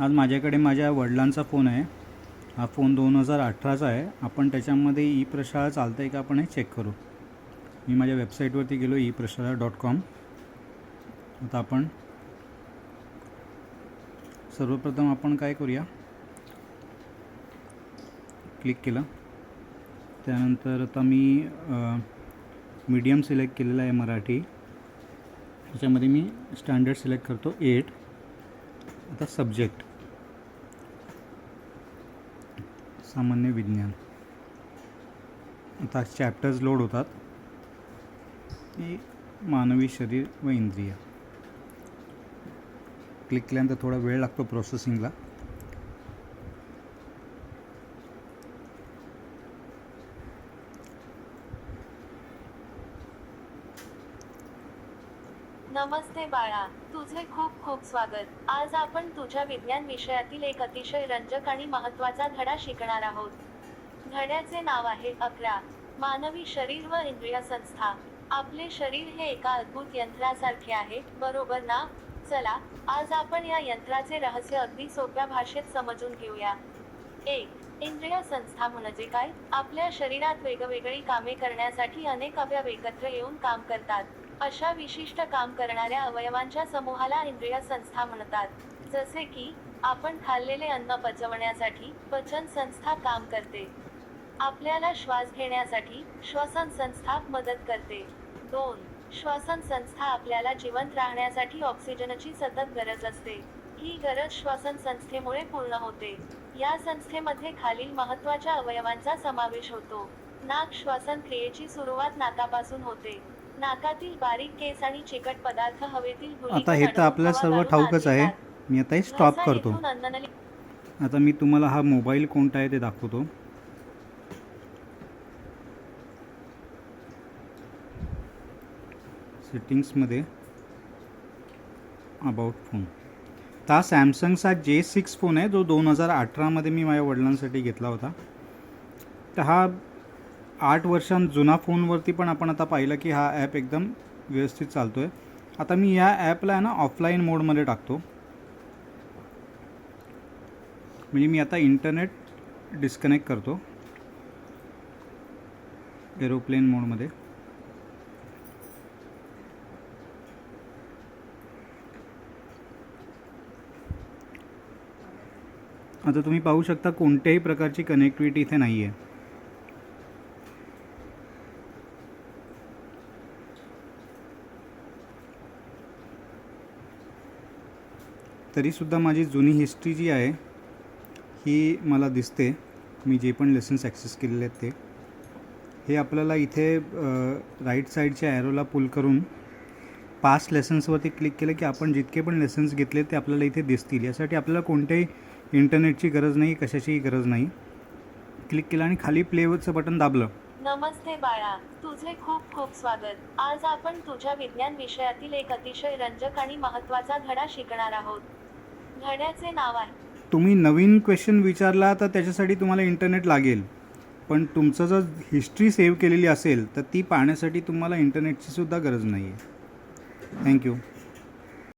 आज माझ्याकडे माझ्या वडिलांचा फोन आहे. हा फोन 2018चा आहे. आपण त्याच्यामध्ये ई प्रशाळा चालतं आहे का आपण हे चेक करू. मी माझ्या वेबसाईटवरती गेलो eprashala.com. आता आपण सर्वप्रथम आपण काय करूया, क्लिक केलं. त्यानंतर आता मी मीडियम सिलेक्ट केलेला आहे मराठी. त्याच्यामध्ये मी स्टँडर्ड सिलेक्ट करतो 8. आता सब्जेक्ट सामान्य विज्ञान. आता चॅप्टर्स लोड होतात. ही मानवी शरीर व इंद्रिय. क्लिक केल्यानंतर थोडा वेळ लागतो प्रोसेसिंगला. नमस्ते बाळा, तुझे खूप खूप स्वागत. आज आपण तुझ्या विज्ञान विषयातील एक अतिशय रंजक आणि महत्त्वाचा धडा शिकणार आहोत. धड्याचे नाव आहे 11. मानवी शरीर व इंद्रिय संस्था. आपले शरीर हे एका अद्भुत यंत्रासारखे आहे, बरोबर ना? चला, आज आपण या यंत्राचे रहस्य अगदी सोप्या भाषेत समजून घेऊया. 1. इंद्रिय संस्था म्हणजे काय? आपल्या शरीरात वेगवेगळी कामे करण्यासाठी अनेक अवयव एकत्र येऊन काम करतात. अशा विशिष्ट काम करणाऱ्या अवयवांच्या समूहाला इंद्रिय संस्था म्हणतात. जसे की आपण खाल्लेले अन्न पचवण्यासाठी पचन संस्था काम करते. आपल्याला श्वास घेण्यासाठी श्वसन संस्था मदत करते. 2. श्वसन संस्था आपल्याला जिवंत राहण्यासाठी ऑक्सिजनची सतत गरज असते. ही गरज श्वसन संस्थेमुळे पूर्ण होते. या संस्थेमध्ये खालील महत्त्वाच्या अवयवांचा समावेश होतो. नाक. श्वसन क्रियेची सुरुवात नाकापासून होते. नाकातील बारीक केस आणि चिकट पदार्थ हवेतील आता हे तर आपल्याला सर्व ठाऊकच आहे. मी आता हे स्टॉप करतो. आता मी तुम्हाला हा मोबाईल कोणता आहे ते दाखवतो. सेटिंग्समध्ये अबाउट फोन. तर हा सॅमसंगचा J6 फोन आहे, जो 2018मध्ये मी माझ्या वडिलांसाठी घेतला होता. तर हा 8 वर्षां जुना फोनवरती पण आपण आता पाहिलं की हा ॲप एकदम व्यवस्थित चालतो आहे. आता मी या ॲपला आहे ना ऑफलाईन मोडमध्ये टाकतो. म्हणजे मी आता इंटरनेट डिस्कनेक्ट करतो एरोप्लेन मोडमध्ये. आता तुम्ही पाहू शकता कोणत्याही प्रकारची कनेक्टिव्हिटी इथे नाही आहे. तरीसुद्धा माझी जुनी हिस्ट्री जी आहे ही मला दिसते. मी जे पण लेसन्स ॲक्सेस केलेले आहेत ते. हे आपल्याला इथे राईट साईडच्या ॲरोला पुल करून पास्ट लेसन्सवरती क्लिक केलं की आपण जितके पण लेसन्स घेतले ते आपल्याला इथे दिसतील. यासाठी आपल्याला कोणत्याही इंटरनेटची गरज नाही, कशाचीही गरज नाही. क्लिक केलं आणि खाली प्लेवरचं बटन दाबलं. नमस्ते बाळा, तुझे खूप खूप स्वागत. आज आपण तुझ्या विज्ञान विषयातील एक अतिशय रंजक आणि महत्त्वाचा धडा शिकणार आहोत. धड्याचे नाव आहे. तुम्ही नवीन क्वेश्चन विचारला तर त्याच्यासाठी तुम्हाला इंटरनेट लागेल, पण तुमचं जर हिस्ट्री सेव्ह केलेली असेल तर ती पाहण्यासाठी तुम्हाला इंटरनेटची सुद्धा गरज नाही आहे. थँक्यू.